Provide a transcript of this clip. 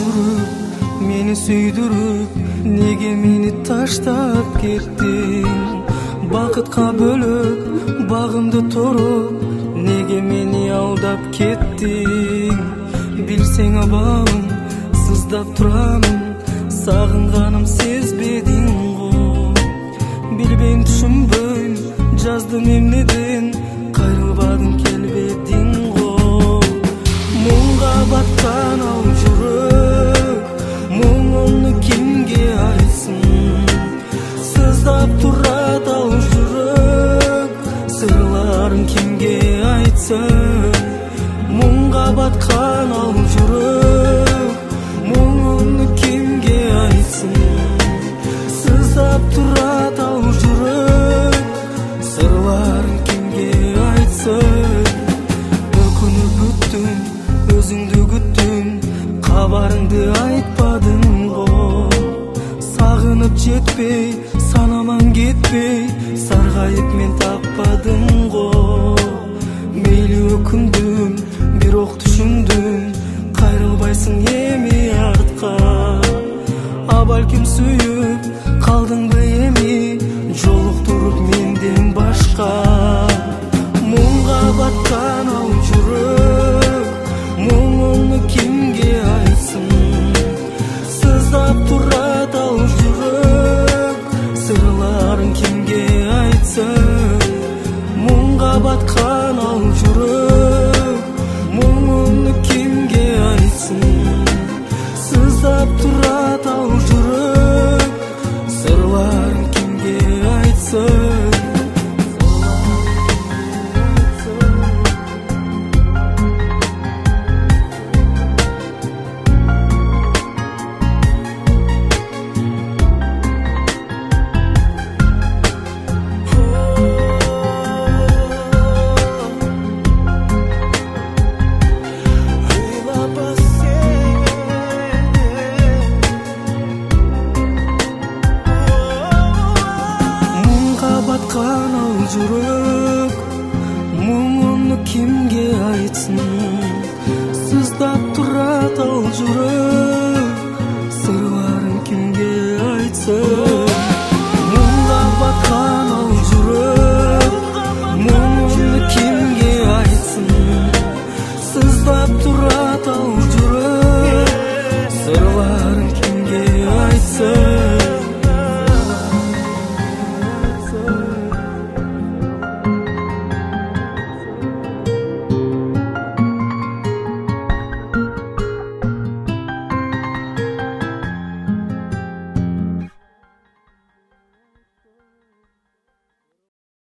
жүрүп мени сүйдүрүп неге мени таштап кеттиң? Бакытка бөлөп багымды торуп неге мени алдап кеттиң? Билсең абалым сыздап турамын, сагынганым сезбедиң го? Билбейм түшүнбөйм жаздым эмнеден, кайрылбадың келбедиң го? Муңга баткан ал жүрөк, муңумду кимге айтсын? Сыздап турат ал жүрөк, сырларын кимге айтсын? Муңга баткан ал жүрөк, муңумду кимге айтсын? Сыздап турат ал жүрөк, сырларын кимге айтсын? Өкүнүп бүттүм, өзүңдү күттүм, кабарыңды айтпадың го? Сагынып жетпей, санаман кетпей, саргайып мен таппадым го? Мейли өкүндүм, бирок түшүндүм, кайрылбайсың эми артка. А балким сүйүп калдыңбы эми, жолуктуруп менден башка? Муңга баткан ал жүрөк, муңумду кимге айтсын? Сыздап турат ал жүрөк, сырларын кимге айтсын? Муңга баткан ал жүрөк, муңумду кимге айтсын? Сыздап турат ал жүрөк, сырларын кимге айтсын? Баткан ал жүрөк, муңумду кимге айтсын? Сыздап турат ал жүрөк, сырларын кимге айтсын? Муңга баткан ал жүрөк, муңумду кимге айтсын? Сыздап турат ал жүрөк, сырларын